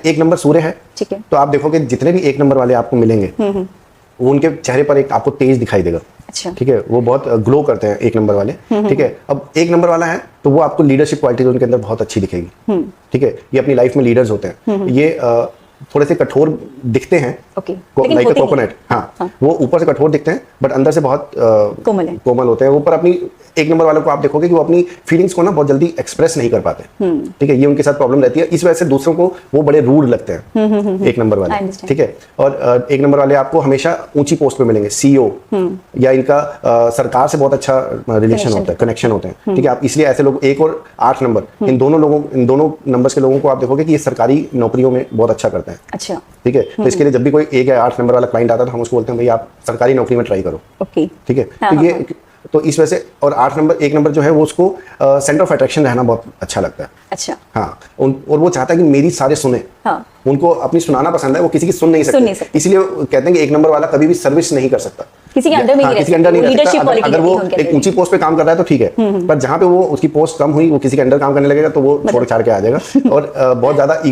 एक नंबर सूर्य है, ठीक है, तो आप देखोगे जितने भी एक नंबर वाले आपको मिलेंगे वो उनके चेहरे पर एक आपको तेज दिखाई देगा। अच्छा, ठीक है, वो बहुत ग्लो करते हैं एक नंबर वाले। ठीक है, अब एक नंबर वाला है तो वो आपको लीडरशिप क्वालिटीज उनके अंदर बहुत अच्छी दिखेगी। ठीक है, ये अपनी लाइफ में लीडर्स होते हैं। ये थोड़े से कठोर दिखते हैं, लाइक कोकोनट। हाँ, वो ऊपर से कठोर दिखते हैं बट अंदर से बहुत कोमल होते हैं। ऊपर अपनी एक नंबर वालों को आप देखोगे कि वो अपनी फीलिंग्स को ना बहुत जल्दी एक्सप्रेस नहीं कर पाते। ठीक है, ये उनके साथ प्रॉब्लम रहती है, इस वजह से दूसरों को वो बड़े रूड लगते हैं एक नंबर वाले। ठीक है, और एक नंबर वाले आपको हमेशा ऊंची पोस्ट पे मिलेंगे, सीईओ या इनका सरकार से बहुत अच्छा रिलेशन होता है, कनेक्शन होते हैं। ठीक है, आप इसलिए ऐसे लोग 1 और 8 नंबर इन दोनों नंबर्स के लोगों को आप देखोगे कि ये सरकारी नौकरियों में बहुत अच्छा करते हैं। अच्छा, ठीक है, तो इसके लिए जब भी कोई 1 या 8 नंबर वाला क्लाइंट आता है तो हम उसको बोलते हैं भाई आप सरकारी नौकरी में ट्राई करो। ठीक है, तो ये तो इस वजह से, और 1 नंबर जो है वो उसको सेंटर ऑफ अट्रैक्शन रहना बहुत अच्छा लगता है। अच्छा, हाँ, और वो चाहता है कि मेरी सारे सुने। हाँ, उनको अपनी सुनाना पसंद है, वो किसी की सुन नहीं सकते। इसलिए कहते हैं कि एक नंबर वाला कभी भी सर्विस नहीं कर सकता, किसी के अंडर में किसी के अंडर नहीं रह सकता। अगर वो एक ऊंची पोस्ट पे काम कर रहा है तो ठीक है, पर जहाँ पे वो उसकी पोस्ट कम हुई, वो किसी के अंडर काम करने लगेगा तो वो छोड़ छाड़ के आ जाएगा। और बहुत ज्यादा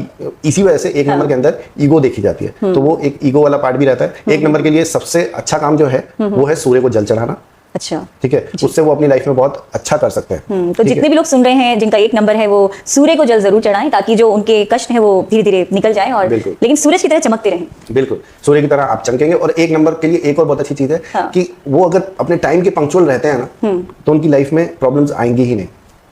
इसी वजह से एक नंबर के अंदर ईगो देखी जाती है, तो वो एक ईगो वाला पार्ट भी रहता है। एक नंबर के लिए सबसे अच्छा काम जो है वो है सूर्य को जल चढ़ाना। अच्छा, ठीक है, उससे वो अपनी लाइफ में बहुत अच्छा कर सकते हैं। तो जितने भी लोग सुन रहे हैं जिनका एक नंबर है वो सूर्य को जल जरूर चढ़ाएं, ताकि जो उनके कष्ट है वो धीरे धीरे निकल जाए, और लेकिन सूरज की तरह चमकते रहें। बिल्कुल, सूर्य की तरह आप चमकेंगे। और एक नंबर के लिए एक और बहुत अच्छी चीज है कि वो अगर अपने टाइम के पंक्चुअल रहते हैं ना, तो उनकी लाइफ में प्रॉब्लम्स आएंगी ही नहीं।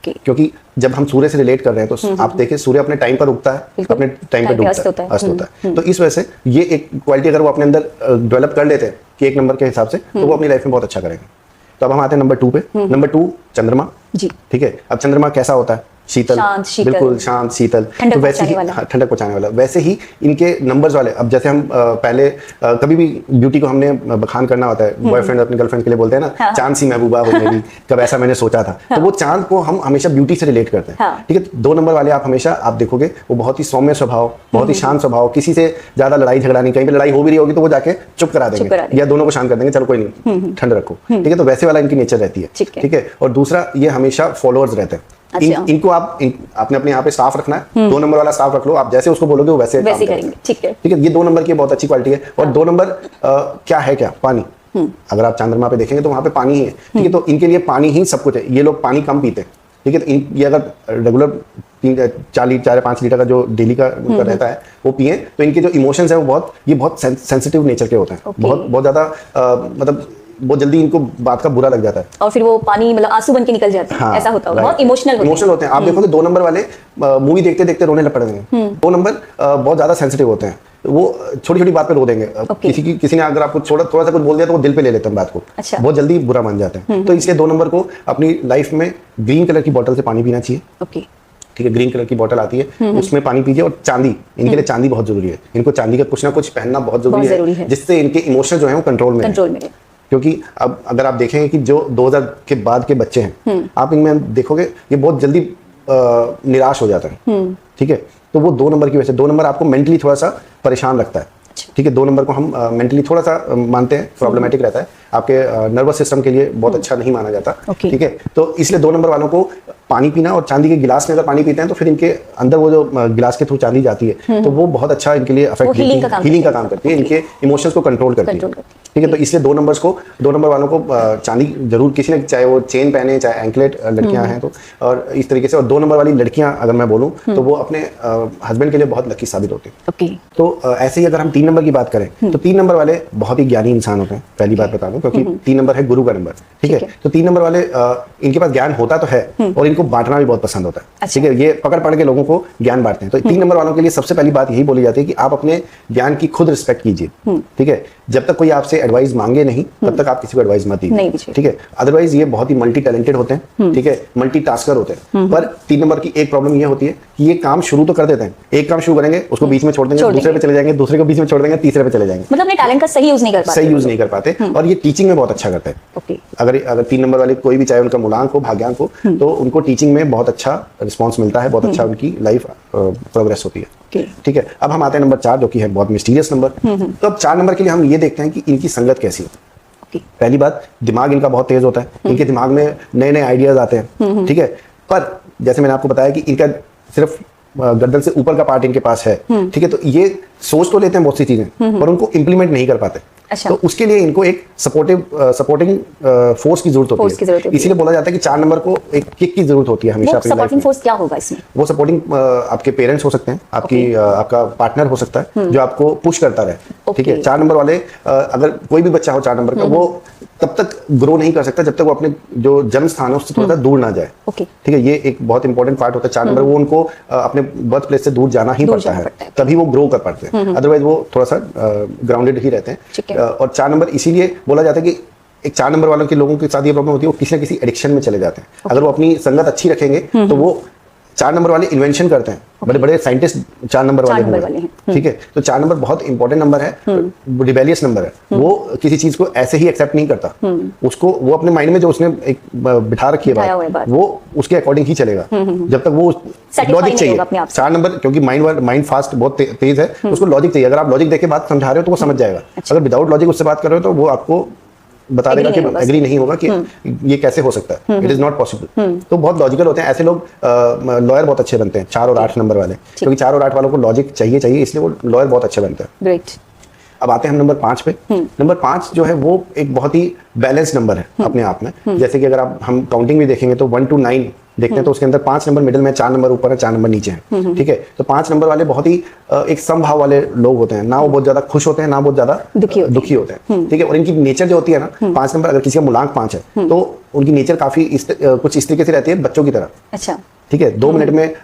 क्योंकि जब हम सूर्य से रिलेट कर रहे हैं तो आप देखिए सूर्य अपने टाइम पर उगता है, अपने टाइम पर डूबता है, अस्त होता है। तो इस वजह से ये एक क्वालिटी अगर वो अपने अंदर डेवलप कर लेते हैं कि एक नंबर के हिसाब से, तो वो अपनी लाइफ में बहुत अच्छा करेंगे। तो अब हम आते हैं नंबर 2 पे। नंबर 2 चंद्रमा जी। ठीक है, अब चंद्रमा कैसा होता है? शीतल, बिल्कुल शांत, शीतल, तो वैसे ही ठंडक पहुंचाने वाला। वैसे ही इनके नंबर्स वाले, अब जैसे हम पहले कभी भी ब्यूटी को हमने बखान करना होता है, बॉयफ्रेंड अपनी गर्लफ्रेंड के लिए बोलते हैं ना, चांद सी महबूबा हो मेरी, कब ऐसा मैंने सोचा था। तो वो चांद को हम हमेशा ब्यूटी से रिलेट करते हैं। ठीक है, 2 नंबर वाले आप हमेशा आप देखोगे वो बहुत ही सौम्य स्वभाव, बहुत ही शांत स्वभाव, किसी से ज्यादा लड़ाई झगड़ा नहीं, कहीं पर लड़ाई हो भी रही होगी तो वो जाके चुप करा देंगे या दोनों को शांत कर देंगे, चलो कोई नहीं, ठंड रखो। ठीक है, तो वैसे वाला इनकी नेचर रहती है। ठीक है, और दूसरा ये हमेशा फॉलोअर्स रहते हैं। इनको आपने अपने यहाँ पे साफ रखना है। 2 नंबर वाला साफ रख लो, आप जैसे उसको बोलोगे वो वैसे काम करेंगे। ठीक है, ये 2 नंबर की बहुत अच्छी क्वालिटी है। और 2 नंबर क्या है? क्या पानी। अगर आप चंद्रमा पे देखेंगे तो वहां पे पानी ही है। ठीक है, तो इनके लिए पानी ही सब कुछ है। ये लोग पानी कम पीते हैं। ठीक है, तो ये अगर रेगुलर 4-5 लीटर का जो डेली का रहता है वो पिए, तो इनके जो इमोशंस है वो बहुत सेंसिटिव नेचर के होते हैं। बहुत ज्यादा मतलब बहुत जल्दी इनको बात का बुरा लग जाता है, और फिर वो पानी मतलब आंसू बन के निकल जाते हैं। ऐसा होता है, बहुत इमोशनल होते हैं। आप देखोगे 2 नंबर वाले मूवी देखते देखते रोने लग पड़ेंगे। 2 नंबर बहुत ज्यादा सेंसिटिव होते हैं, वो छोटी छोटी बात पे रो देंगे। किसी ने अगर आपको थोड़ा सा कुछ बोल दिया तो वो दिल पे ले लेते हैं बात को। अच्छा। बहुत जल्दी बुरा मान जाते हैं। तो इसलिए 2 नंबर को अपनी लाइफ में ग्रीन कलर की बोतल से पानी पीना चाहिए। ठीक है, ग्रीन कलर की बोतल आती है, उसमें पानी पीजिए। और चांदी, इनके लिए चांदी बहुत जरूरी है। इनको चांदी का कुछ ना कुछ पहनना बहुत जरूरी है, जिससे इनके इमोशन जो है वो कंट्रोल में रहे। क्योंकि अब अगर आप देखेंगे कि जो 2000 के बाद के बच्चे हैं, आप इनमें देखोगे ये बहुत जल्दी निराश हो जाता है। ठीक है, तो वो 2 नंबर की वजह से। 2 नंबर आपको मेंटली थोड़ा सा परेशान रखता है। ठीक है, 2 नंबर को हम मेंटली थोड़ा सा मानते हैं प्रॉब्लमेटिक रहता है, आपके नर्वस सिस्टम के लिए बहुत अच्छा नहीं माना जाता। ठीक है, तो इसलिए 2 नंबर वालों को पानी पीना, और चांदी के गिलास में अगर पानी पीते हैं तो फिर इनके अंदर वो जो गिलास के थ्रू चांदी जाती है तो वो बहुत अच्छा इनके लिए अफेक्ट हीलिंग का काम करती है, इनके इमोशंस को कंट्रोल करती है। ठीक है, तो इसलिए 2 नंबर वालों को चांदी जरूर, किसी ने, चाहे वो चेन पहने, चाहे एंकलेट, लड़कियां हैं तो, और इस तरीके से। और 2 नंबर वाली लड़कियां अगर मैं बोलूं तो वो अपने हस्बैंड के लिए बहुत लकी साबित होती है। तो ऐसे ही अगर हम 3 नंबर की बात करें तो 3 नंबर वाले बहुत ही ज्ञानी इंसान होते हैं, पहली बात बता दूं, क्योंकि 3 नंबर है गुरु का नंबर। ठीक है, तो 3 नंबर वाले इनके पास ज्ञान होता तो है, और इनको बांटना भी बहुत पसंद होता है। ठीक है, ये पकड़ के लोगों को ज्ञान बांटते हैं। तो 3 नंबर वालों के लिए सबसे पहली बात यही बोली जाती है कि आप अपने ज्ञान की खुद रिस्पेक्ट कीजिए। ठीक है, जब तक कोई आपसे एडवाइस मांगे नहीं तब तक आप किसी को एडवाइस मत दीजिए। ठीक है, अदरवाइज ये बहुत ही मल्टी टैलेंटेड होते हैं। ठीक है, मल्टी टास्कर होते हैं। पर 3 नंबर की एक प्रॉब्लम ये होती है कि ये काम शुरू तो कर देते हैं, एक काम शुरू करेंगे उसको बीच में छोड़ देंगे, दूसरे पे चले जाएंगे, दूसरे को बीच में छोड़ देंगे, तीसरे पे चले जाएंगे। मतलब अपने टैलेंट का सही यूज नहीं कर पाते। और ये टीचिंग में बहुत अच्छा करते हैं। अगर 3 नंबर वाले कोई भी, चाहे उनका मूलांक हो, भाग्यांक हो, तो उनको टीचिंग में बहुत अच्छा रिस्पॉन्स मिलता है, बहुत अच्छा उनकी लाइफ प्रोग्रेस होती है। ठीक है, अब हम आते हैं नंबर 4, जो कि है बहुत मिस्टीरियस नंबर। तो अब 4 नंबर के लिए हम ये देखते हैं कि इनकी संगत कैसी है। पहली बात, दिमाग इनका बहुत तेज होता है, इनके दिमाग में नए नए आइडियाज आते हैं। ठीक है, पर जैसे मैंने आपको बताया कि इनका सिर्फ गर्दन से ऊपर का पार्ट इनके पास है, ठीक है, तो ये सोच तो लेते हैं बहुत सी चीजें पर उनको इंप्लीमेंट नहीं कर पाते। अच्छा। तो उसके लिए इनको एक सपोर्टिंग फोर्स की जरूरत होती है। इसीलिए बोला जाता है कि 4 नंबर को एक किक की जरूरत होती है हमेशा अपनी लाइफ में। सपोर्टिंग फोर्स क्या होगा इसमें? वो सपोर्टिंग आपके पेरेंट्स हो सकते हैं, आपका पार्टनर हो सकता है जो आपको पुश करता रहे, ठीक है। 4 नंबर वाले अगर कोई भी बच्चा हो 4 नंबर का, वो तब तक ग्रो नहीं कर सकता जब तक वो अपने जो जन्म स्थान है उससे थोड़ा सा दूर ना जाए, ठीक है। ये एक बहुत इंपॉर्टेंट पार्ट होता है 4 नंबर, वो उनको अपने बर्थ प्लेस से दूर जाना ही पड़ता है, तभी वो ग्रो कर पाते हैं, अदरवाइज वो थोड़ा सा ग्राउंडेड ही रहते हैं। और 4 नंबर इसीलिए बोला जाता है कि एक 4 नंबर वालों के लोगों के साथ ये प्रॉब्लम होती है, वो किसी ना किसी एडिक्शन में चले जाते हैं। अगर वो अपनी संगत अच्छी रखेंगे तो वो 4 नंबर वाले इन्वेंशन करते हैं, बड़े बड़े साइंटिस्ट 4 नंबर वाले हैं, ठीक है। तो 4 नंबर बहुत इंपॉर्टेंट नंबर है, रिबेलियस नंबर है, वो किसी चीज को ऐसे ही एक्सेप्ट नहीं करता, उसको वो अपने माइंड में जो उसने एक बिठा रखी है बात, वो उसके अकॉर्डिंग ही चलेगा जब तक वो लॉजिक चाहिए। 4 नंबर क्योंकि माइंड फास्ट बहुत तेज है, उसको लॉजिक चाहिए। अगर आप लॉजिक देके बात समझा रहे हो तो वो समझ जाएगा, अगर विदाउट लॉजिक उससे बात कर रहे हो तो वो आपको बता देगा कि एग्री नहीं होगा कि ये कैसे हो सकता है, इट इज नॉट पॉसिबल। तो बहुत लॉजिकल होते हैं ऐसे लोग, लॉयर बहुत अच्छे बनते हैं 4 और 8 नंबर वाले, क्योंकि 4 और 8 वालों को लॉजिक चाहिए, इसलिए वो लॉयर बहुत अच्छे बनते हैं। ग्रेट। अब आते हैं हम नंबर 5 पे। नंबर 5 जो है वो एक बहुत ही बैलेंस्ड नंबर है अपने आप में। जैसे कि अगर हम काउंटिंग भी देखेंगे तो 1 to 9 देखते हैं तो उसके अंदर 5 नंबर मिडिल में, 4 नंबर ऊपर है, 4 नंबर नीचे है, ठीक है। तो 5 नंबर वाले बहुत ही एक समभाव वाले लोग होते हैं, ना वो बहुत ज्यादा खुश होते हैं ना बहुत ज्यादा दुखी होते हैं, ठीक है। और इनकी नेचर जो होती है ना, 5 नंबर अगर किसी का मूलांक 5 है तो उनकी नेचर काफी कुछ इस तरीके से रहती है बच्चों की तरह। अच्छा, ठीक है। 2 मिनट में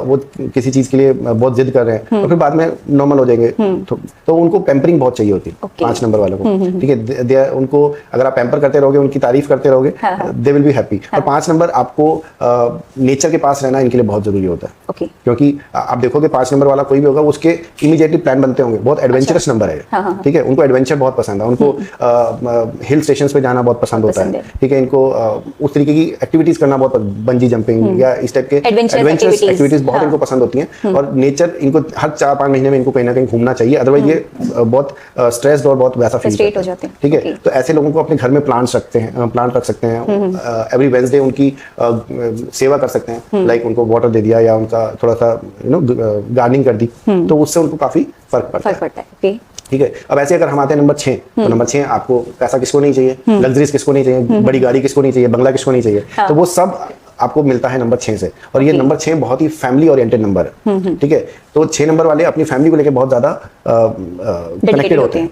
वो किसी चीज के लिए बहुत जिद कर रहे हैं और फिर बाद में नॉर्मल हो जाएंगे, तो उनको पैम्परिंग बहुत चाहिए होती है 5 नंबर वालों को, ठीक है। उनको अगर आप पैम्पर करते रहोगे, उनकी तारीफ करते रहोगे, दे विल बी हैप्पी। और 5 नंबर आपको नेचर के पास रहना इनके लिए बहुत जरूरी होता है, क्योंकि आप देखोगे 5 नंबर वाला कोई भी होगा उसके इमीडिएटली प्लान बनते होंगे। बहुत एडवेंचरस नंबर है, ठीक है। उनको एडवेंचर बहुत पसंद है, उनको हिल स्टेशन पे जाना बहुत पसंद होता है, ठीक है। इनको उस तरीके की एक्टिविटीज करना बहुत, बंजी जंपिंग या इस टाइप के एडवेंचरस एक्टिविटीज बहुत इनको पसंद होती हैं। और नेचर इनको हर 4-5 महीने में इनको कहीं ना कहीं घूमना चाहिए, अदरवाइज ये बहुत स्ट्रेस्ड और बहुत वैसा फील हो जाते हैं, ठीक है। तो ऐसे लोगों को अपने घर में प्लांट रख सकते हैं, एवरी वेडनेसडे उनकी सेवा कर सकते हैं, लाइक उनको वाटर दे दिया या उनका थोड़ा सा गार्डनिंग कर दी, तो उससे उनको काफी फर्क पड़ता है, ठीक है। अब ऐसे अगर हम आते हैं नंबर 6, तो नंबर 6 आपको पैसा किसको नहीं चाहिए, लग्जरीज किसको नहीं चाहिए, बड़ी गाड़ी किसको नहीं चाहिए, बंगला किसको नहीं चाहिए, तो वो सब आपको मिलता है नंबर 6 से। और ये नंबर 6 बहुत ही फैमिली ओरिएंटेड नंबर है, ठीक है। तो 6 नंबर वाले अपनी फैमिली को लेकर बहुत ज्यादा कनेक्टेड होते हैं,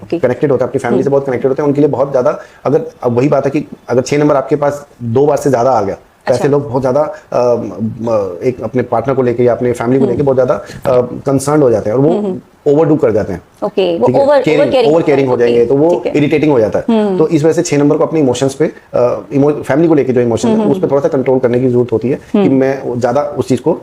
अपनी फैमिली से बहुत कनेक्टेड होते हैं, उनके लिए बहुत ज्यादा। अगर अब वही बात है कि अगर 6 नंबर आपके पास 2 बार से ज्यादा आ गया, ऐसे लोग बहुत ज्यादा एक अपने पार्टनर को लेके या अपने फैमिली को लेके बहुत ज्यादा कंसर्न हो जाते हैं और वो ओवरडू कर जाते हैं, ओवर केयरिंग हो जाएंगे, तो वो इरिटेटिंग हो जाता है। तो इस वजह से 6 नंबर को अपने इमोशंस पे, फैमिली को लेके जो इमोशन है उस पर थोड़ा सा कंट्रोल करने की जरूरत होती है कि मैं ज्यादा उस चीज को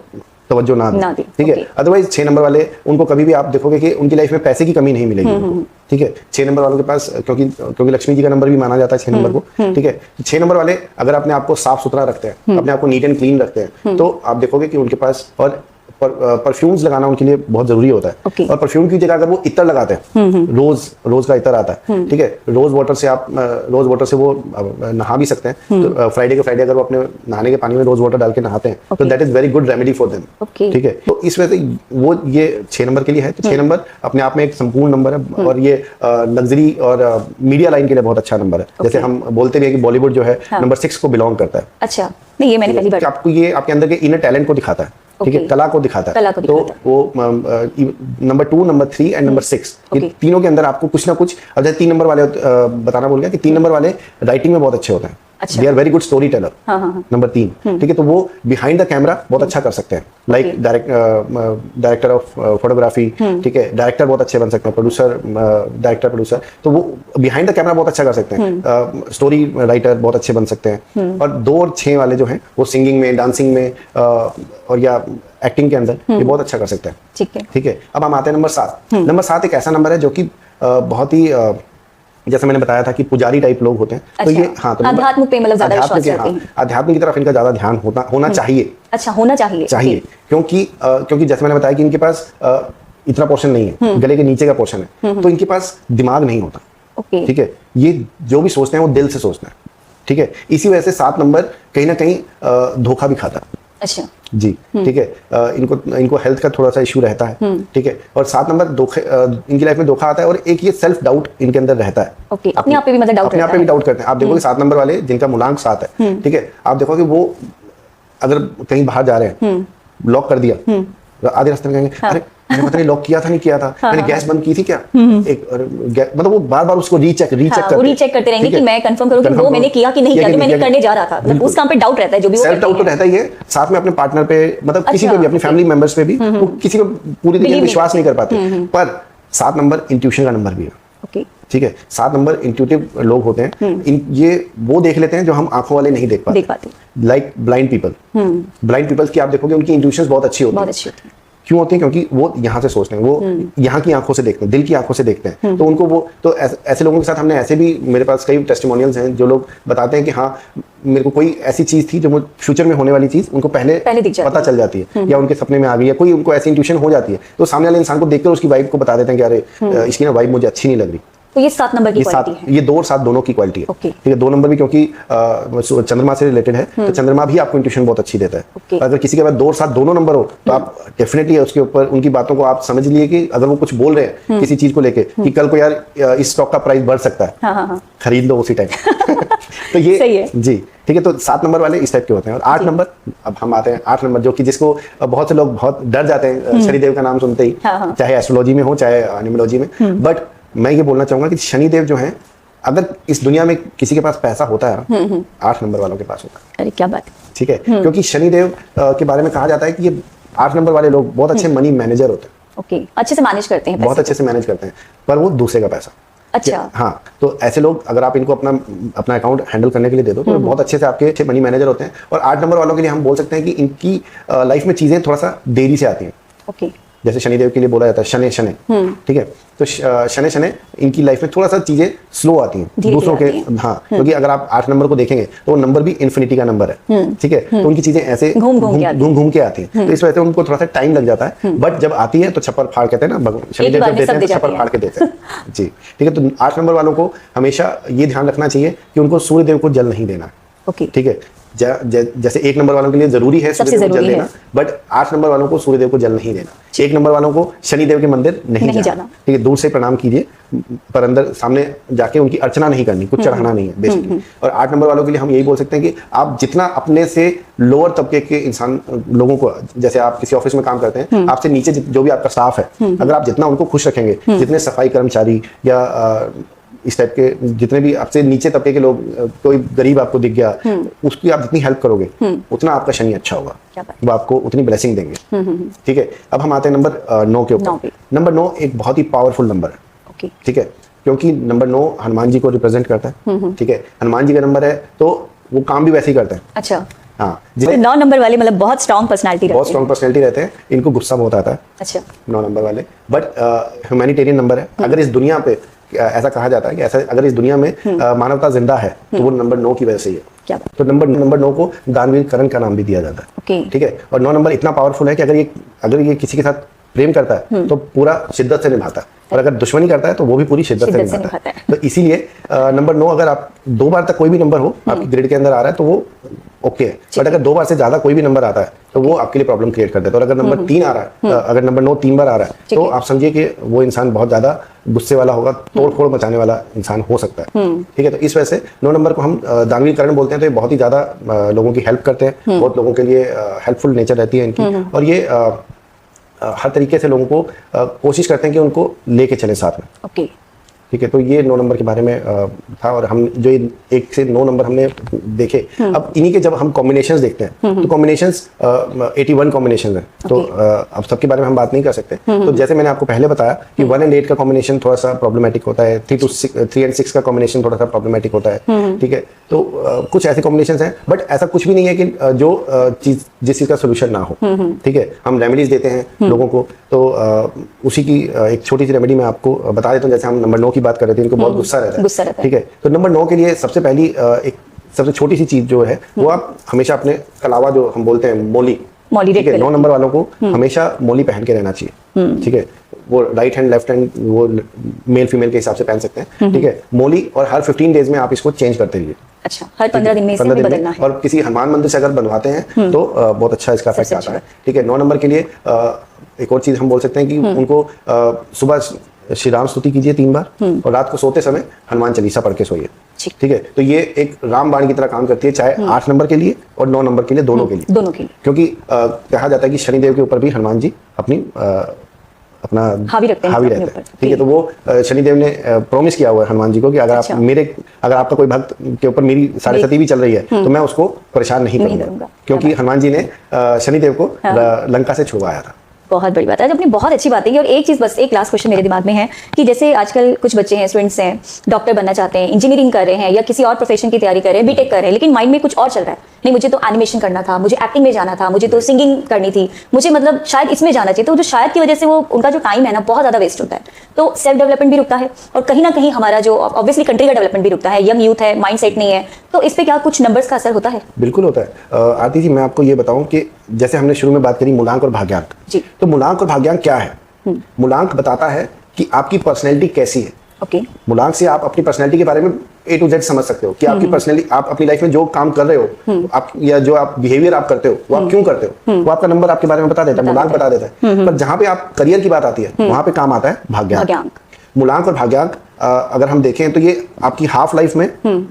तवज्जो ना दे, ठीक है। अदरवाइज 6 नंबर वाले, उनको कभी भी आप देखोगे कि उनकी लाइफ में पैसे की कमी नहीं मिलेगी उनको, ठीक है। 6 नंबर वालों के पास क्योंकि लक्ष्मी जी का नंबर भी माना जाता है 6 नंबर को, ठीक है। 6 नंबर वाले अगर अपने आप को साफ सुथरा रखते हैं, अपने आप को नीट एंड क्लीन रखते हैं, तो आप देखोगे कि उनके पास, और परफ्यूम्स लगाना उनके लिए बहुत जरूरी होता है। और परफ्यूम की जगह अगर वो इत्र लगाते हैं, रोज का इत्र आता है, ठीक है। रोज वाटर से वो नहा भी सकते हैं। तो फ्राइडे के फ्राइडे अगर वो अपने नहाने के पानी में रोज वाटर डाल के नहाते हैं, तो that is very good remedy for them, ठीक है। तो इस वजह से वो ये 6 नंबर के लिए है। तो 6 नंबर अपने आप में एक संपूर्ण नंबर है और ये लग्जरी और मीडिया लाइन के लिए बहुत अच्छा नंबर है। जैसे हम बोलते भी है कि बॉलीवुड जो है नंबर 6 को बिलोंग करता है। अच्छा, नहीं ये मैंने पहली बार, आपको ये आपके अंदर के इनर टैलेंट को दिखाता है, ठीक है, कला को दिखाता है। तो वो नंबर 2, नंबर 3 एंड नंबर 6, ये तीनों के अंदर आपको कुछ ना कुछ। अब जैसे 3 नंबर वाले बताना भूल गया कि 3 नंबर वाले राइटिंग में बहुत अच्छे होते हैं, they are very good story teller, number 3, ठीक है। तो वो बिहाइंड द कैमरा बहुत अच्छा कर सकते हैं, लाइक डायरेक्टर ऑफ फोटोग्राफी, ठीक है, डायरेक्टर बहुत अच्छे बन सकते हैं, प्रोड्यूसर, तो वो बिहाइंड द कैमरा बहुत अच्छा कर सकते हैं, स्टोरी राइटर बहुत अच्छे बन सकते हैं। और 2 और 6 वाले जो हैं वो सिंगिंग में, डांसिंग में और या एक्टिंग के अंदर ये बहुत अच्छा कर सकते हैं, ठीक है। अब हम आते हैं नंबर 7। नंबर 7 एक ऐसा नंबर है जो कि बहुत ही जैसे मैंने बताया था कि पुजारी टाइप लोग होते हैं। अच्छा, तो ये तो अध्यात्म पे मतलब ज्यादा विश्वास रखते हैं, अध्यात्म की तरफ इनका ज्यादा ध्यान होना चाहिए। अच्छा, होना चाहिए, क्योंकि जैसे मैंने बताया कि इनके पास इतना पोर्शन नहीं है, गले के नीचे का पोर्शन है, तो इनके पास दिमाग नहीं होता, ठीक है। ये जो भी सोचते हैं वो दिल से सोचते हैं, ठीक है। इसी वजह से 7 नंबर कहीं ना कहीं धोखा भी खाता है, अच्छा जी, ठीक है। इनको हेल्थ का थोड़ा सा इशू रहता है, ठीक है। और 7 नंबर इनकी लाइफ में धोखा आता है और एक ये सेल्फ डाउट इनके अंदर रहता है। ओके, अपने आप पे भी मतलब डाउट अपने आप पे भी डाउट करते हैं। आप देखोगे 7 नंबर वाले जिनका मूलांक 7 है, ठीक है, आप देखोगे वो अगर कहीं बाहर जा रहे हैं, लॉक कर दिया, आधे रास्ते में कहेंगे अरे मैंने पता नहीं लॉक किया था नहीं किया था, मैंने गैस बंद की थी क्या, मतलब वो बार बार उसको रीचेक करते रहेंगे कि मैं कंफर्म करूं कि वो मैंने किया कि नहीं किया, जो मैंने करने जा रहा था। मतलब उस काम पे डाउट रहता है, जो भी सेल्फ डाउट तो रहता ही है। साथ में अपने पार्टनर पे, मतलब किसी पे भी, अपनी फैमिली मेंबर्स पे भी, वो किसी को पूरी तरीके से विश्वास नहीं कर पाते। पर 7 नंबर इंट्यूशन का नंबर भी है। ओके, ठीक है। 7 नंबर इंट्यूटिव लोग होते हैं। ये वो देख लेते हैं जो हम आंखों वाले नहीं देख पाते। Like blind people, blind peoples की आप देखोगे उनकी इंट्यूशंस बहुत अच्छी होती है। क्यों होती है? क्योंकि वो यहाँ से सोचते हैं, वो यहाँ की आंखों से देखते हैं, दिल की आंखों से देखते हैं। तो उनको वो तो ऐसे लोगों के साथ हमने ऐसे भी, मेरे पास कई टेस्टिमोनियल्स हैं जो लोग बताते हैं कि हाँ मेरे को कोई ऐसी चीज थी जो वो फ्यूचर में होने वाली चीज उनको पहले पता चल जाती है, या उनके सपने में आ गई है, कोई उनको ऐसी इंट्यूशन हो जाती है, तो सामने वाले इंसान को देखकर उसकी वाइब को बता देते हैं कि अरे इसकी ना वाइब मुझे अच्छी नहीं लग रही। तो ये 7 नंबर की क्वालिटी है। ये 2 और 7 दोनों की क्वालिटी है। Okay. ठीक है। 2 नंबर भी क्योंकि चंद्रमा से रिलेटेड है, तो चंद्रमा भी आपको इंट्यूशन बहुत अच्छी देता है। Okay. अगर किसी के पास 2 और 7 दोनों नंबर हो तो आप डेफिनेटली उसके ऊपर उनकी बातों को आप समझ लिए कि अगर वो कुछ बोल रहे हैं किसी चीज को लेके कि कल को यार इस स्टॉक का प्राइस बढ़ सकता है, हाँ. खरीद लो उसी टाइम। तो ये सही है जी, ठीक है। तो 7 नंबर वाले इस टाइप के होते हैं। और 8 नंबर, अब हम आते हैं 8 नंबर, जो कि जिसको बहुत से लोग बहुत डर जाते हैं शनिदेव का नाम सुनते ही, चाहे एस्ट्रोलॉजी में हो चाहे न्यूमरोलॉजी में। बट मैं ये बोलना चाहूंगा कि शनिदेव जो हैं, अगर इस दुनिया में किसी के पास पैसा होता है 8 नंबर वालों के पास होता है। अरे क्या बात है, ठीक है। क्योंकि शनिदेव के बारे में कहा जाता है कि ये 8 नंबर वाले लोग बहुत अच्छे मनी मैनेजर होते हैं। ओके, अच्छे से मैनेज करते हैं, बहुत अच्छे से मैनेज करते हैं, पर वो दूसरे का पैसा। अच्छा, हाँ। तो ऐसे लोग अगर आप इनको अपना अकाउंट हैंडल करने के लिए दे दो तो बहुत अच्छे से आपके अच्छे मनी मैनेजर होते हैं। और 8 नंबर वालों के लिए हम बोल सकते हैं कि इनकी लाइफ में चीजें थोड़ा सा देरी से आती हैं। ओके, जैसे शनिदेव के लिए बोला जाता है शने शने, ठीक है। तो शने शने इनकी लाइफ में थोड़ा सा चीजें स्लो आती हैं दूसरों के, हाँ। क्योंकि अगर आप 8 नंबर को देखेंगे तो वो नंबर भी इन्फिनिटी का नंबर है, ठीक है। तो उनकी चीजें ऐसे घूम घूम के आती हैं, तो इस वजह से उनको थोड़ा सा टाइम लग जाता है। बट जब आती है तो छप्पर फाड़ कहते हैं ना, शनिदेव जब देते हैं तो छप्पर फाड़ के देते हैं जी, ठीक है। तो 8 नंबर वालों को हमेशा ये ध्यान रखना चाहिए कि उनको सूर्यदेव को जल नहीं देना, ठीक है। जैसे 1 नंबर वालों के लिए जरूरी है सूर्यदेव को जल देना, बट 8 नंबर वालों को सूर्यदेव को जल नहीं देना। 1 नंबर वालों को शनिदेव के मंदिर नहीं जाना, ठीक है। दूर से प्रणाम कीजिए, पर अंदर सामने जाके उनकी अर्चना नहीं करनी, कुछ चढ़ाना नहीं है बेसिकली। और 8 नंबर वालों के लिए हम यही बोल सकते हैं कि आप जितना अपने से लोअर तबके के इंसान लोगों को, जैसे आप किसी ऑफिस में काम करते हैं, आपसे नीचे जो भी आपका स्टाफ है, अगर आप जितना उनको खुश रखेंगे, जितने सफाई कर्मचारी या इस टाइप के जितने भी आपसे नीचे तबके के लोग, कोई गरीब आपको दिख गया, उसकी आप जितनी हेल्प करोगे उतना आपका शनि अच्छा होगा, वो आपको उतनी ब्लेसिंग देंगे, ठीक है। अब हम आते हैं नंबर 9 के ऊपर। नंबर 9 एक बहुत ही पावरफुल नंबर है, ठीक है। क्योंकि नंबर 9 हनुमान जी को रिप्रेजेंट करता है, ठीक है। हनुमान जी का नंबर है तो वो काम भी वैसे ही करते हैं। अच्छा, हाँ। 9 नंबर वाले मतलब बहुत स्ट्रॉन्ग पर्सनालिटी रहते हैं। इनको गुस्सा बहुत आता है। अच्छा, 9 नंबर वाले, बट ह्यूमैनिटेरियन नंबर है। अगर इस दुनिया पे ऐसा कहा जाता है कि ऐसा अगर इस दुनिया में मानवता जिंदा है तो वो नंबर 9 की वजह से ही है। तो नंबर 9 को दानवीर करण का नाम भी दिया जाता है, ठीक है। और 9 नंबर इतना पावरफुल है कि अगर ये किसी के साथ प्रेम करता है तो पूरा शिद्दत से निभाता है, और अगर दुश्मनी करता है तो वो भी पूरी शिद्दत से निभाता है। तो इसीलिए नंबर 9 अगर आप 2 बार तक कोई भी नंबर हो आपकी ग्रिड के अंदर आ रहा है तो वो ओके है। बट अगर 2 बार से ज्यादा कोई भी नंबर आता है तो वो आपके लिए प्रॉब्लम क्रिएट कर देता है। और अगर नंबर 3 आ रहा है, अगर नंबर 9 3 बार आ रहा है, तो आप समझिए कि वो इंसान बहुत ज्यादा गुस्से वाला होगा, तोड़ फोड़ मचाने वाला इंसान हो सकता है, ठीक है। तो इस वजह से 9 नंबर को हम दानवीर करण बोलते हैं। तो ये बहुत ही ज्यादा लोगों की हेल्प करते हैं, बहुत लोगों के लिए हेल्पफुल नेचर रहती है इनकी। और ये हर तरीके से लोगों को कोशिश करते हैं कि उनको लेके चले साथ में, ओके, ठीक है। तो ये 9 नंबर के बारे में था। और हम जो 1 से 9 नंबर हमने देखे, अब इन्हीं के जब हम कॉम्बिनेशंस देखते हैं तो कॉम्बिनेशंस 81 कॉम्बिनेशंस हैं। तो अब सबके बारे में हम बात नहीं कर सकते। तो जैसे मैंने आपको पहले बताया कि 1 and 8 का कॉम्बिनेशन थोड़ा सा प्रॉब्लमेटिक होता है, 3 and 6 का कॉम्बिनेशन थोड़ा सा प्रॉब्लमेटिक होता है, ठीक है। तो कुछ ऐसे कॉम्बिनेशंस हैं, बट ऐसा कुछ भी नहीं है कि जो जिस चीज का सोल्यूशन ना हो, ठीक है। हम रेमेडीज देते हैं लोगों को, तो उसी की एक छोटी सी रेमेडी मैं आपको बता देता हूँ। जैसे हम नंबर 9 की बात कर रहे थे, इनको बहुत गुस्सा रहता है, ठीक है। तो नंबर 9 के लिए सबसे पहली एक सबसे छोटी सी चीज जो है वो आप हमेशा अपने कलावा, जो हम बोलते हैं मोली, ठीक है। 9 नंबर वालों को हमेशा मोली पहन के रहना चाहिए, ठीक है। वो राइट हैंड लेफ्ट हैंड वो मेल फीमेल के हिसाब से पहन सकते हैं, ठीक है। मोली, और हर 15 डेज में आप इसको चेंज करते रहिए। अच्छा, हर 15 दिन में इसे बदलना है। और किसी हनुमान मंदिर से अगर बनवाते हैं तो बहुत अच्छा इसका इफेक्ट आता है, ठीक है। 9 नंबर के लिए एक और चीज हम बोल सकते हैं कि उनको सुबह श्री राम स्तुति कीजिए 3 बार और रात को सोते समय हनुमान चालीसा पढ़ के सोइए, ठीक है। तो ये एक रामबाण की तरह काम करती है, चाहे 8 नंबर के लिए और 9 नंबर के लिए, दोनों के लिए। क्योंकि कहा जाता है कि शनिदेव के ऊपर भी हनुमान जी अपना हावी रहते हैं, ठीक है। तो वो शनिदेव ने प्रॉमिस किया हुआ है हनुमान जी को कि अगर आपका कोई भक्त के ऊपर मेरी साढ़े सती भी चल रही है तो मैं उसको परेशान नहीं करूंगा, क्योंकि हनुमान जी ने शनिदेव को लंका से छुड़वाया था। बहुत बड़ी बात है, आपने बहुत अच्छी बातें की। और एक चीज़, बस एक लास्ट क्वेश्चन मेरे दिमाग में है कि जैसे आजकल कुछ बच्चे हैं, स्टूडेंट्स हैं, डॉक्टर बनना चाहते हैं, इंजीनियरिंग कर रहे हैं या किसी और प्रोफेशन की तैयारी कर रहे हैं, बीटेक कर रहे हैं, लेकिन माइंड में कुछ और चल रहा है, नहीं मुझे तो एनिमेशन करना था, मुझे एक्टिंग में जाना था, मुझे तो सिंगिंग करनी थी, मुझे मतलब शायद इसमें जाना चाहिए। तो जो शायद की वजह से वो उनका जो टाइम है ना बहुत ज़्यादा वेस्ट होता है, तो सेल्फ डेवलपमेंट भी रुकता है और कहीं ना कहीं हमारा जो ऑब्वियसली कंट्री का डेवलपमेंट भी रुकता है। यंग यूथ है, माइंड सेट नहीं है, तो इस पर क्या कुछ नंबर्स का असर होता है? बिल्कुल होता है। आरती जी, मैं आपको ये बताऊं कि जैसे हमने शुरू में बात करी मूलांक और भाग्यांक, तो मूलांक और भाग्यांक क्या है? मूलांक बताता है कि आपकी पर्सनैलिटी कैसी है। मूलांक से आप अपनी पर्सनैलिटी के बारे में A to Z समझ सकते हो कि आपकी पर्सनैलिटी, आप अपनी लाइफ में जो काम कर रहे हो आप या जो आप बिहेवियर आप करते हो वो आप क्यों करते हो, वो आपका नंबर आपके बारे में बता देता है, मूलांक बता देता है। पर जहां पे आप करियर की बात आती है वहां पे काम आता है भाग्यांक। मूलांक और भाग्यांक अगर हम देखें तो ये आपकी हाफ लाइफ में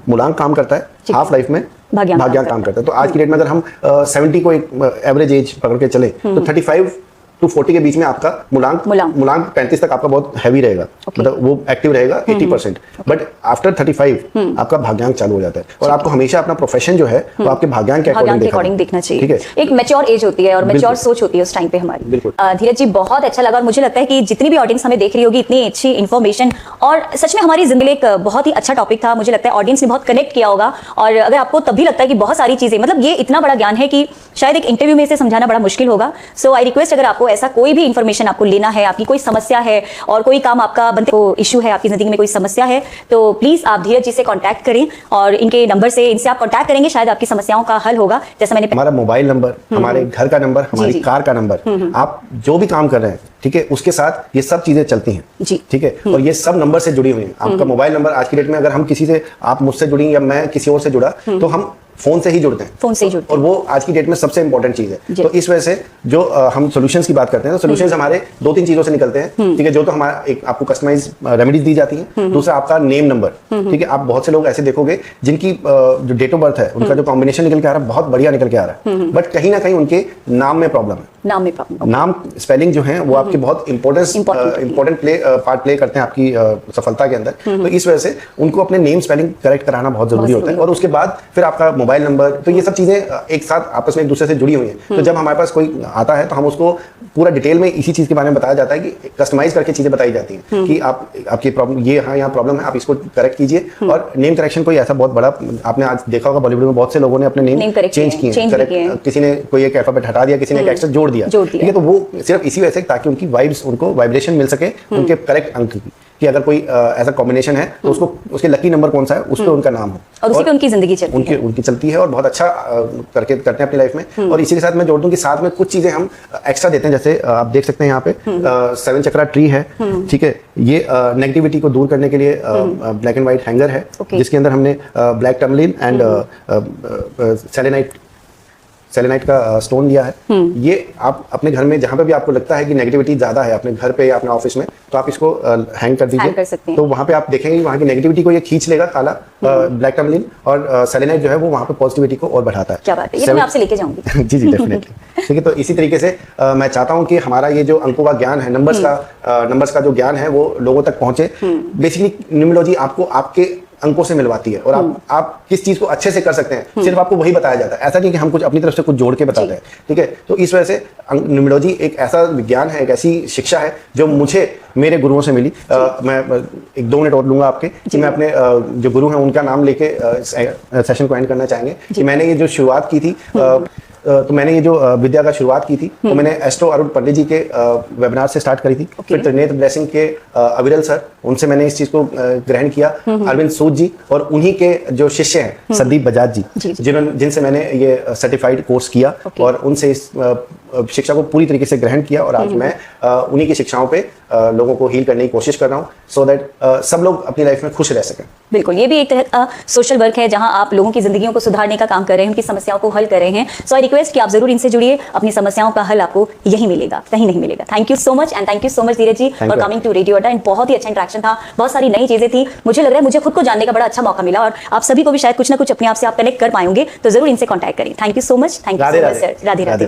मूलांक काम करता है, हाफ लाइफ में भाग्यांक काम करता है। तो आज की डेट में अगर हम 70 को एक एवरेज एज पकड़ के चले तो 35 to 40 के बीच में आपका मूलांक 35 तक आपका बहुत हैवी रहेगा, मतलब वो एक्टिव रहेगा 80%। बट आफ्टर 35 आपका भाग्यांक चालू हो जाता है और आपको हमेशा अपना प्रोफेशन जो है वो आपके भाग्यांक के अकॉर्डिंग देखना चाहिए, ठीक है। एक मैच्योर एज होती है और मैच्योर सोच होती है उस टाइम पे हमारी। धीरज जी, बहुत अच्छा लगा और मुझे लगता है कि जितनी भी ऑडियंस हमें देख रही होगी इतनी अच्छी इन्फॉर्मेशन और सच में हमारी जिंदगी एक बहुत ही अच्छा टॉपिक था। मुझे लगता है ऑडियंस ने बहुत कनेक्ट किया होगा और अगर आपको तब भी लगता है कि बहुत सारी चीजें, मतलब ये इतना बड़ा ज्ञान है कि शायद एक इंटरव्यू में इसे समझाना बड़ा मुश्किल होगा। सो आई रिक्वेस्ट, अगर आपको ऐसा कोई भी इन्फॉर्मेशन आपको लेना है, आपकी कोई समस्या है और कोई काम आपका बनते को इशू है, आपकी जिंदगी में कोई समस्या है, तो प्लीज आप धीरज जी से कांटेक्ट करें और इनके नंबर से, इनसे आप कांटेक्ट करेंगे, शायद आपकी समस्याओं का हल होगा। जैसे मैंने हमारा मोबाइल नंबर, हमारे घर का नंबर, हमारी कार का नंबर, आप जो भी काम कर रहे हैं, ठीक है, उसके साथ ये सब चीजें चलती हैं, ठीक है। और ये सब नंबर से जुड़ी हुई हैं। आपका मोबाइल नंबर आज की डेट में अगर हम किसी से, आप मुझसे जुड़ी या मैं किसी और से जुड़ा, तो हम फोन से ही जुड़ते हैं, और वो आज की डेट में सबसे इंपॉर्टेंट चीज है। तो इस वजह से जो हम सॉल्यूशंस की बात करते हैं, तो सॉल्यूशंस हमारे 2-3 चीजों से निकलते हैं, ठीक है। जो तो हमारा एक आपको कस्टमाइज रेमेडीज दी जाती है, दूसरा आपका नेम नंबर, ठीक है। आप बहुत से लोग ऐसे देखोगे जिनकी जो डेट ऑफ बर्थ है उनका जो कॉम्बिनेशन निकल के आ रहा है बहुत बढ़िया निकल के आ रहा है, बट कहीं ना कहीं उनके नाम में प्रॉब्लम है। नाम स्पेलिंग जो है वो आपकी बहुत इंपॉर्टेंट पार्ट प्ले करते हैं आपकी सफलता के अंदर। तो इस वजह से उनको अपने नेम स्पेलिंग करेक्ट कराना बहुत जरूरी होता है। और उसके बाद फिर आपका मोबाइल नंबर, तो ये सब चीजें एक साथ आपस में एक दूसरे से जुड़ी हुई हैं। तो जब हमारे पास कोई आता है तो हम उसको पूरा डिटेल में इसी चीज के बारे में बताया जाता है कि कस्टमाइज करके चीजें बताई जाती हैं कि आपकी प्रॉब्लम ये, हाँ यहाँ प्रॉब्लम है, आप इसको करेक्ट कीजिए। और नेम करेक्शन कोई ऐसा बहुत बड़ा, आपने आज देखा होगा बॉलीवुड में बहुत से लोगों ने अपने नेम चेंज किए, किसी ने कोई एक अल्फाबेट हटा दिया, किसी ने एक एक्स्ट्रा जोड़ दिया, ठीक है। तो वो सिर्फ इसी वजह से ताकि उनकी वाइब्स, उनको वाइब्रेशन मिल सके उनके करेक्ट अंक की, कि अगर कोई ऐसा कॉम्बिनेशन है तो उसको उसके लकी नंबर कौन सा है उस पे उनका नाम हो और उसी पे उनकी जिंदगी चलती है, उनकी चलती है और बहुत अच्छा करते हैं अपनी लाइफ में। और इसी के साथ मैं जोड़ दूं कि साथ में कुछ चीजें हम एक्स्ट्रा देते हैं, जैसे आप देख सकते हैं यहाँ पे 7 चक्रा ट्री है, ठीक है। ये नेगेटिविटी को दूर करने के लिए ब्लैक एंड व्हाइट हैंगर है, जिसके अंदर हमने ब्लैक टर्मलिन एंड सेलेनाइट का स्टोन लिया है। ये आप अपने घर में जहां पे भी आपको लगता है कि नेगेटिविटी ज्यादा है, अपने घर पे या अपने ऑफिस में, तो आप इसको हैंग कर दीजिए। तो वहां पे आप देखेंगे वहां की नेगेटिविटी को ये खींच लेगा, काला ब्लैक टर्मलिन, और सेलेनाइट जो है वो वहां पे पॉजिटिविटी को और बढ़ाता है। क्या बात है, ये तो मैं आपसे लेके जाऊंगी। जी डेफिनेटली, ठीक है। तो इसी तरीके से मैं चाहता हूँ कि हमारा ये जो अंकों का ज्ञान है, नंबर्स का जो ज्ञान है वो लोगों तक पहुंचे। बेसिकली न्यूमरोलॉजी आपको आपके अंकों से मिलवाती है और आप किस चीज को अच्छे से कर सकते हैं सिर्फ आपको वही बताया जाता है। ऐसा नहीं कि हम कुछ अपनी तरफ से कुछ जोड़ के बताते हैं, ठीक है। तो इस वजह से न्यूमरोलॉजी एक ऐसा विज्ञान है, एक ऐसी शिक्षा है जो मुझे मेरे गुरुओं से मिली। मैं 1-2 मिनट और लूंगा आपके कि मैं अपने जो गुरु हैं उनका नाम लेके सेशन को एंड करना चाहेंगे कि मैंने ये जो शुरुआत की थी, तो मैंने ये जो विद्या का शुरुआत की थी तो मैंने एस्ट्रो अरुण पंडित जी के वेबिनार से स्टार्ट करी थी। फिर त्रिनेत्र ब्लेसिंग के अविरल सर, उनसे मैंने इस चीज को ग्रहण किया। अरविंद सूद जी और उन्हीं के जो शिष्य हैं संदीप बजाज जी, जिनसे मैंने ये सर्टिफाइड कोर्स किया और उनसे इस शिक्षा को पूरी तरीके से ग्रहण किया और आज मैं उन्हीं की शिक्षाओं पे लोगों को हील करने की कोशिश कर रहा हूँ, सो दैट सब लोग अपनी लाइफ में खुश रह सकें। बिल्कुल, ये भी एक तरह का सोशल वर्क है जहां आप लोगों की जिंदगियों को सुधारने का काम कर रहे हैं, उनकी समस्याओं को हल कर रहे हैं। सो आई रिक्वेस्ट कि आप जरूर इनसे जुड़िए, अपनी समस्याओं का हल आपको यही मिलेगा, कहीं नहीं मिलेगा। Thank you so much and thank you so much Dheeraj ji for coming to radio Adda. And बहुत ही अच्छा इंटरेक्शन था, बहुत सारी नई चीजें थी, मुझे लग रहा है मुझे खुद को जानने का बड़ा अच्छा मौका मिला और आप सभी को भी शायद कुछ ना कुछ अपने आप से आप कनेक्ट कर पाएंगे, तो जरूर इनसे कॉन्टैक्ट करें। Thank you so much, thank you so much sir. Radhe Radhe.